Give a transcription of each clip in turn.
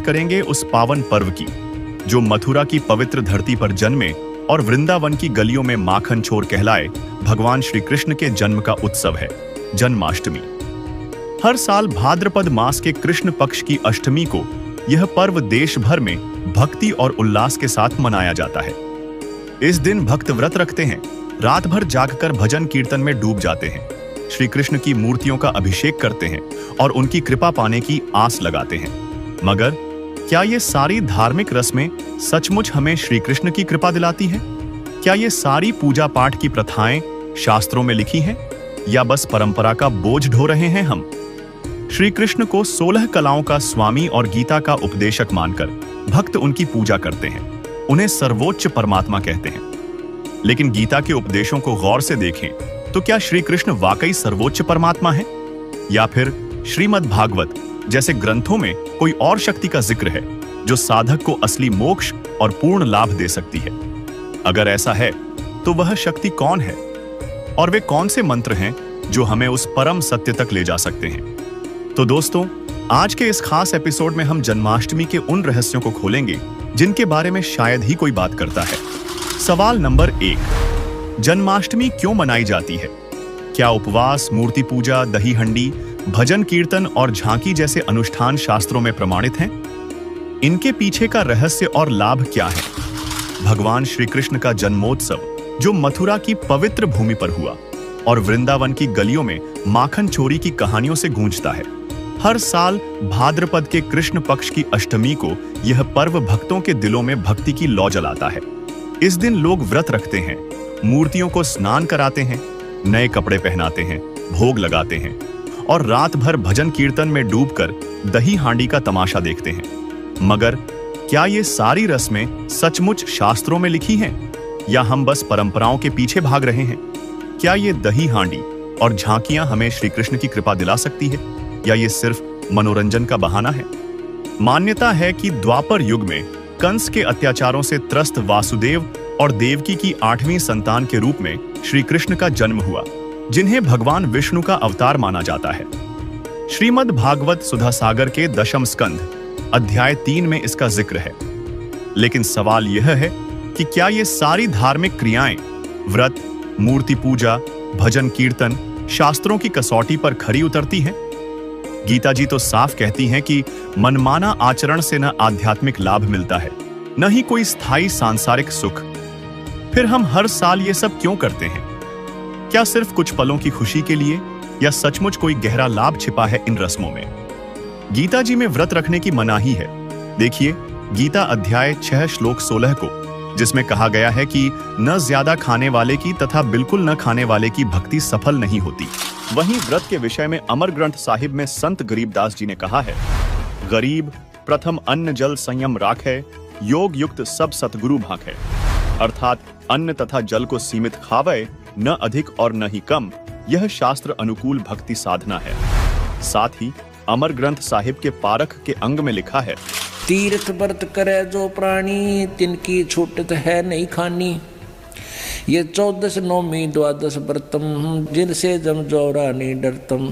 करेंगे उस पावन पर्व की जो मथुरा की पवित्र धरती पर जन्मे और वृंदावन की गलियों में माखन चोर कहलाए भगवान श्री कृष्ण के जन्म का उत्सव है, जन्माष्टमी। हर साल भाद्रपद मास के कृष्ण पक्ष की अष्टमी को यह पर्व देश भर में भक्ति और उल्लास के साथ मनाया जाता है। इस दिन भक्त व्रत रखते हैं, रात भर जागकर भजन कीर्तन में डूब जाते हैं, श्री कृष्ण की मूर्तियों का अभिषेक करते हैं और उनकी कृपा पाने की आस लगाते हैं। मगर क्या ये सारी धार्मिक रस्में सचमुच हमें श्री कृष्ण की कृपा दिलाती है? क्या ये सारी पूजा पाठ की प्रथाएं शास्त्रों में लिखी हैं या बस परंपरा का बोझ ढो रहे हैं हम? श्री कृष्ण को 16 कलाओं का स्वामी और गीता का उपदेशक मानकर भक्त उनकी पूजा करते हैं, उन्हें सर्वोच्च परमात्मा कहते हैं। लेकिन गीता के उपदेशों को गौर से देखें तो क्या श्री कृष्ण वाकई सर्वोच्च परमात्मा है या फिर श्रीमद् भागवत जैसे ग्रंथों में कोई और शक्ति का जिक्र है जो साधक को असली मोक्ष और पूर्ण लाभ दे सकती है? अगर ऐसा है तो वह शक्ति कौन है और वे कौन से मंत्र हैं जो हमें उस परम सत्य तक ले जा सकते हैं? तो दोस्तों, आज के इस खास एपिसोड में हम जन्माष्टमी के उन रहस्यों को खोलेंगे जिनके बारे में शायद ही कोई बात करता है। सवाल नंबर 1, जन्माष्टमी क्यों मनाई जाती है? क्या उपवास, मूर्ति पूजा, दही हंडी, भजन कीर्तन और झांकी जैसे अनुष्ठान शास्त्रों में प्रमाणित हैं? इनके पीछे का रहस्य और लाभ क्या है? भगवान श्री कृष्ण का जन्मोत्सव जो मथुरा की पवित्र भूमि पर हुआ और वृंदावन की गलियों में माखन चोरी की कहानियों से गूंजता है। हर साल भाद्रपद के कृष्ण पक्ष की अष्टमी को यह पर्व भक्तों के दिलों में भक्ति की लौ जलाता है। इस दिन लोग व्रत रखते हैं, मूर्तियों को स्नान कराते हैं, नए कपड़े पहनाते हैं, भोग लगाते हैं और रात भर भजन कीर्तन में डूबकर दही हांडी का तमाशा देखते हैं। मगर क्या ये सारी रस्में सचमुच शास्त्रों में लिखी हैं या हम बस परंपराओं के पीछे भाग रहे हैं? क्या ये दही हांडी और झांकियां हमें श्री कृष्ण की कृपा दिला सकती है या ये सिर्फ मनोरंजन का बहाना है? मान्यता है कि द्वापर युग में कंस के अत्याचारों से त्रस्त वासुदेव और देवकी की 8वीं संतान के रूप में श्री कृष्ण का जन्म हुआ, जिन्हें भगवान विष्णु का अवतार माना जाता है। श्रीमद् भागवत सुधा सागर के 10वें स्कंध अध्याय 3 में इसका जिक्र है। लेकिन सवाल यह है कि क्या ये सारी धार्मिक क्रियाएं, व्रत, मूर्ति पूजा, भजन कीर्तन शास्त्रों की कसौटी पर खरी उतरती हैं? गीता जी तो साफ कहती हैं कि मनमाना आचरण से न आध्यात्मिक लाभ मिलता है, न ही कोई स्थायी सांसारिक सुख। फिर हम हर साल ये सब क्यों करते हैं? क्या सिर्फ कुछ पलों की खुशी के लिए या सचमुच कोई गहरा लाभ छिपा है इन रस्मों में? गीता जी में व्रत रखने की मनाही है। देखिए गीता अध्याय 6 श्लोक 16 को, जिसमें कहा गया है कि न ज्यादा खाने वाले की तथा बिल्कुल न खाने वाले की भक्ति सफल नहीं होती। वहीं व्रत के विषय में अमर ग्रंथ साहिब में संत गरीबदास जी ने कहा है, गरीब प्रथम अन्न जल संयम राखे, योग युक्त सब सतगुरु भाखे। अर्थात अन्न तथा जल को सीमित खावे, न अधिक और न ही कम, यह शास्त्र अनुकूल भक्ति साधना है। साथ ही अमर ग्रंथ साहिब के पारख के अंग में लिखा है, तीर्थ व्रत करे जो प्राणी, तिनकी छूटत है नहीं खानी। ये 14 नौमी 12 व्रतम, जिनसे जम जोरा नहीं डरतम।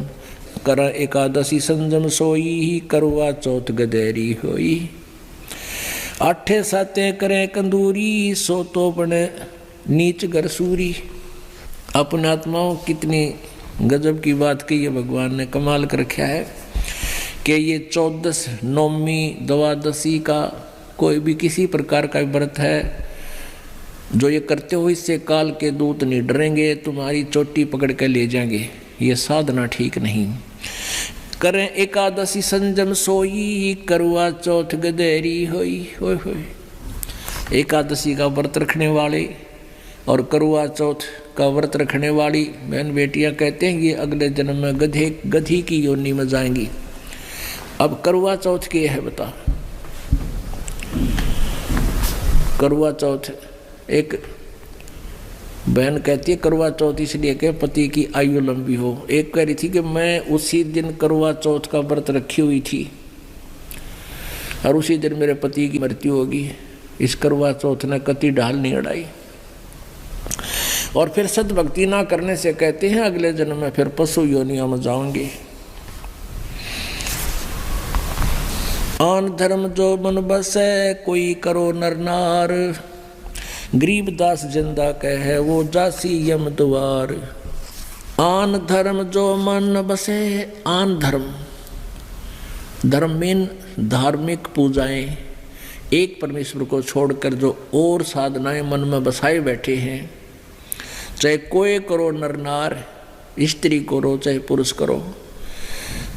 कर एकादशी संजम सोई, करवा चौथ गदेरी होई। 8 साते करे कंदूरी, सो तो बने नीच घर सूरी। अपने आत्माओं कितनी गजब की बात कही है भगवान ने, कमाल कर रखा है कि ये 14 नौमी 12 का कोई भी किसी प्रकार का व्रत है जो ये करते हो, इससे काल के दूत नहीं डरेंगे, तुम्हारी चोटी पकड़ के ले जाएंगे। ये साधना ठीक नहीं। करें एकादशी संजम सोई, करवा चौथ गदेरी होई। होय होय। एकादशी का व्रत रखने वाले और करवा चौथ का व्रत रखने वाली बहन बेटियां कहते हैं ये अगले जन्म में गधी की योनि में जाएंगी। अब करवा चौथ क्या है बता? करवा चौथ, एक बहन कहती है करवा चौथ इसलिए कि पति की आयु लंबी हो। एक कह रही थी कि मैं उसी दिन करवा चौथ का व्रत रखी हुई थी और उसी दिन मेरे पति की मृत्यु होगी। इस करवा चौथ ने कति ढाल नहीं अड़ाई। और फिर सद्भक्ति ना करने से कहते हैं अगले जन्म में फिर पशु योनियों में जाओगे। आन धर्म जो मन बसै कोई करो नर नार, गरीबदास जिंदा कहे वो जासी यम द्वार। आन धर्म जो मन बसे, आन धर्म, धर्म में धार्मिक पूजाएं, एक परमेश्वर को छोड़कर जो और साधनाएं मन में बसाए बैठे हैं, चाहे कोई करो नर नार, स्त्री करो चाहे पुरुष करो।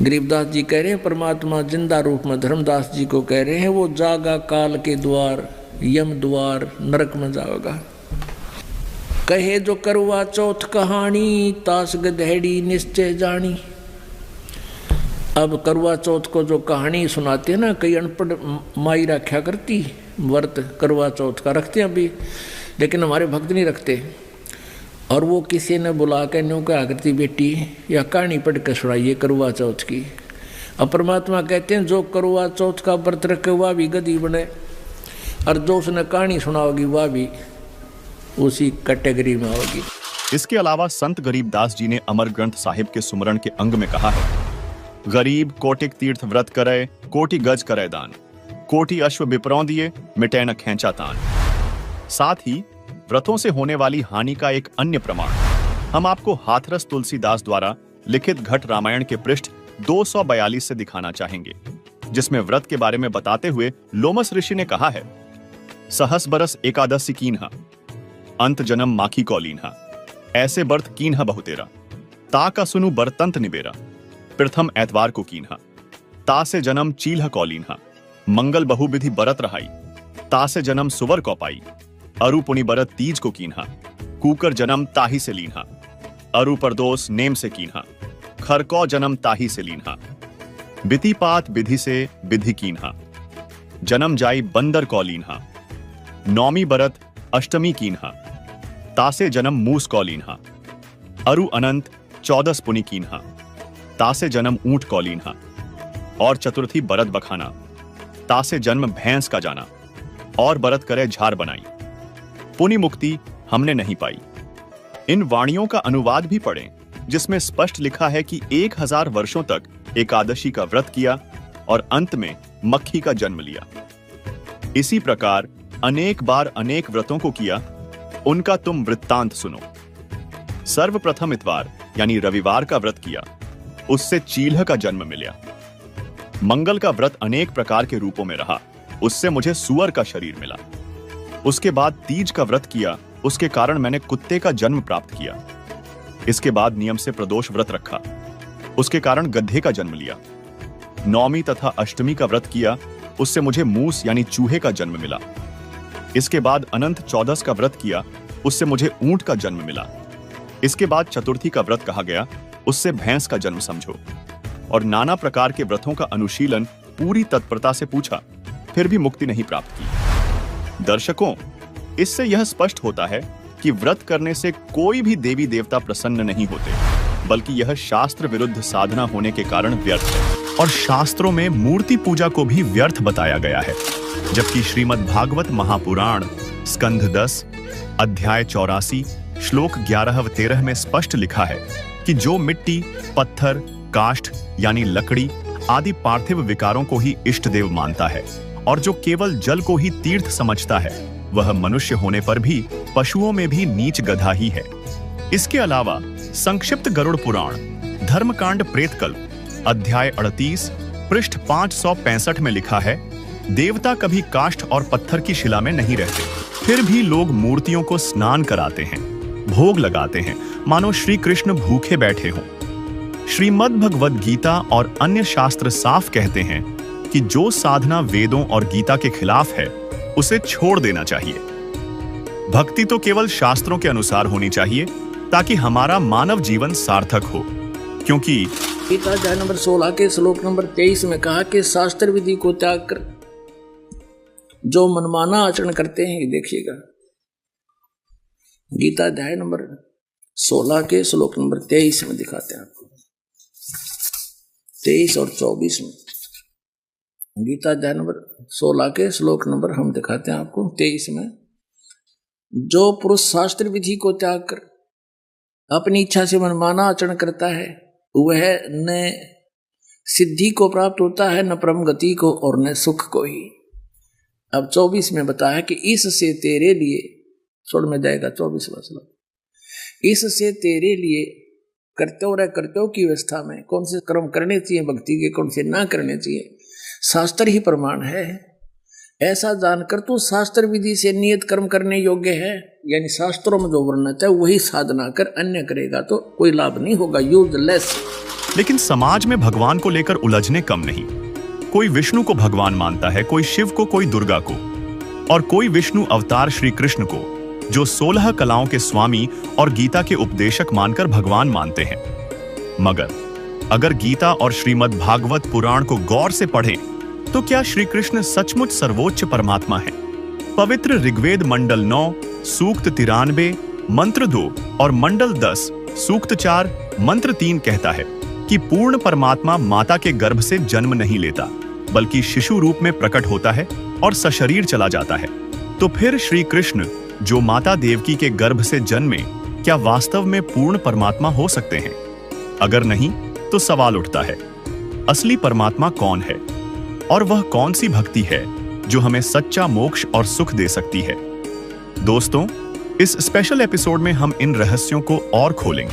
गरीबदास जी कह रहे हैं परमात्मा जिंदा रूप में धर्मदास जी को कह रहे हैं वो जागा काल के द्वार, यम द्वार, नरक में जाओगा। कहे जो करवा चौथ कहानी, तास गधेड़ी निश्चय जानी। अब करवा चौथ को जो कहानी सुनाते हैं ना, कई अनपढ़ माई रखा करती व्रत करवा चौथ का रखते हैं अभी, लेकिन हमारे भक्त नहीं रखते। और वो किसी ने बुला के न्यू क्या करती, बेटी या कहानी पढ़ के सुनाइए करवा चौथ की। अब परमात्मा कहते हैं जो करवा चौथ का व्रत रखे वह भी गधी बने, और जो उसने कहानी सुनाओगी वह भी उसी कैटेगरी में होगी। इसके अलावा संत गरीबदास जी ने अमर ग्रंथ साहिब के सुमरण के अंग में कहा है, गरीब कोटिक तीर्थ व्रत करे, कोटि गज करे दान, कोटि अश्व विपरौं दिए, मिटे न खैंचा तान। साथ ही व्रतों से होने वाली हानि का एक अन्य प्रमाण हम आपको हाथरस तुलसीदास द्वारा लिखित घट रामायण के पृष्ठ 242 से दिखाना चाहेंगे, जिसमें व्रत के बारे में बताते हुए लोमस ऋषि ने कहा है, सहस बरस एकादशी कीन्हा, अंत जन्म माखी कौलीन्हा, ऐसे बर्थ कीन्हा बहुतेरा, ता का सुनु बरतंत निबेरा, प्रथम एतवार को कीन्हा, ता से जन्म चील्ह कौलीन्हा, मंगल बहुविधि बरत रहाई, ता से जन्म सुवर कौ पाई, अरु पुनि बरत तीज को कीन्हा, कूकर जन्म ताही से लीन्हा, अरु परदोस नेम से कीन्हा, खरकौ जन्म ताही से लीन्हा, बितिपात विधि से विधि कीन्हा, जन्म जाई बंदर कौलीन्हा, नौमी बरत अष्टमी कीन्हा, तासे जन्म मूस कौलीन्हा, अरु अनंत 14 पुनि कीन्हा, तासे जन्म ऊंट कौलीन्हा, और चतुर्थी बरत बखाना, तासे जन्म भैंस का जाना, और बरत करे झार बनाई, पुनि मुक्ति हमने नहीं पाई। इन वाणियों का अनुवाद भी पढ़ें, जिसमें स्पष्ट लिखा है कि 1000 वर्षों तक एकादशी का व्रत किया और अंत में मक्खी का जन्म लिया। इसी प्रकार अनेक बार अनेक व्रतों को किया, उनका तुम वृत्तांत सुनो। सर्वप्रथम इतवार यानी रविवार का व्रत किया, उससे चील्ह का जन्म मिला। मंगल का व्रत अनेक प्रकार के रूपों में रहा, उससे मुझे सुअर का शरीर मिला। उसके बाद तीज का व्रत किया, उसके कारण मैंने कुत्ते का जन्म प्राप्त किया। इसके बाद नियम से प्रदोष व्रत रखा, उसके कारण गधे का जन्म लिया। नौमी तथा अष्टमी का व्रत किया, उससे मुझे मूस यानी चूहे का जन्म मिला। इसके बाद अनंत 14 का व्रत किया, उससे मुझे ऊंट का जन्म मिला। इसके बाद चतुर्थी का व्रत कहा गया, उससे भैंस का जन्म समझो। और नाना प्रकार के व्रतों का अनुशीलन पूरी तत्परता से पूछा, फिर भी मुक्ति नहीं प्राप्त की। दर्शकों, इससे यह स्पष्ट होता है कि व्रत करने से कोई भी देवी देवता प्रसन्न नहीं होते, बल्कि यह शास्त्र विरुद्ध साधना होने के कारण व्यर्थ है। और शास्त्रों में मूर्ति पूजा को भी व्यर्थ बताया गया है, जबकि श्रीमद् भागवत महापुराण स्कंध 10 अध्याय 84 श्लोक 11 व 13 में स्पष्ट लिखा है कि जो मिट्टी, पत्थर, काष्ठ यानी लकड़ी आदि पार्थिव विकारों को ही इष्ट देव मानता है और जो केवल जल को ही तीर्थ समझता है, वह मनुष्य होने पर भी पशुओं में भी नीच गधा ही है। इसके अलावा संक्षिप्त गरुड़ पुराण धर्मकांड प्रेतकल्प अध्याय 38 पृष्ठ 565 में लिखा है, देवता कभी काष्ठ और पत्थर की शिला में नहीं रहते, फिर भी लोग मूर्तियों को स्नान कराते हैं, भोग लगाते हैं, मानो श्री कृष्ण भूखे बैठे हों। श्रीमद् भगवद गीता और अन्य शास्त्र साफ कहते हैं कि जो साधना वेदों और गीता के खिलाफ है, उसे छोड़ देना चाहिए। भक्ति तो केवल शास्त्रों के अनुसार होनी चाहिए, ताकि हमारा मानव जीवन सार्थक हो। क्योंकि गीता अध्याय नंबर 16 के श्लोक नंबर 23 में कहा कि शास्त्र विधि को त्याग कर जो मनमाना आचरण करते हैं, ये देखिएगा गीता अध्याय नंबर 16 के श्लोक नंबर 23 में दिखाते हैं आपको, 23 और 24 में। गीता अध्याय नंबर 16 के श्लोक नंबर हम दिखाते हैं आपको 23 में, जो पुरुष शास्त्र विधि को त्याग कर अपनी इच्छा से मनमाना आचरण करता है, वह न सिद्धि को प्राप्त होता है न परम गति को और न सुख को ही। अब 24 में बताया कि इससे तेरे लिए, छोड़ में जाएगा 24वां श्लोक, इससे तेरे लिए कर्तव्य की अवस्था में कौन से कर्म करने चाहिए भक्ति के, कौन से ना करने चाहिए, शास्त्र ही प्रमाण है। ऐसा जानकर तू शास्त्र विधि से नियत कर्म करने योग्य है, यानी शास्त्रों में जो वर्णन है वही साधना कर, अन्य करेगा तो कोई लाभ नहीं होगा, यूजलेस। लेकिन समाज में भगवान को लेकर उलझने कम नहीं। कोई विष्णु को भगवान मानता है, कोई शिव को, कोई दुर्गा को, और कोई विष्णु अवतार श्री कृष्ण को, जो 16 कलाओं के स्वामी और गीता के उपदेशक मानकर भगवान मानते हैं। मगर अगर गीता और श्रीमद् भागवत पुराण को गौर से पढ़ें तो क्या श्री कृष्ण सचमुच सर्वोच्च परमात्मा है? पवित्र ऋग्वेद मंडल 9 सूक्त 93 मंत्र 2 और मंडल 10 सूक्त 4 मंत्र 3 कहता है कि पूर्ण परमात्मा माता के गर्भ से जन्म नहीं लेता, बल्कि शिशु रूप में प्रकट होता है और सशरीर चला जाता है। तो फिर श्री कृष्ण जो माता देवकी के गर्भ से जन्मे, क्या वास्तव में पूर्ण परमात्मा हो सकते हैं? अगर नहीं तो सवाल उठता है, असली परमात्मा कौन है और वह कौन सी भक्ति है जो हमें सच्चा मोक्ष और सुख दे सकती है? दोस्तों, इस स्पेशल एपिसोड में हम इन रहस्यों को और खोलेंगे।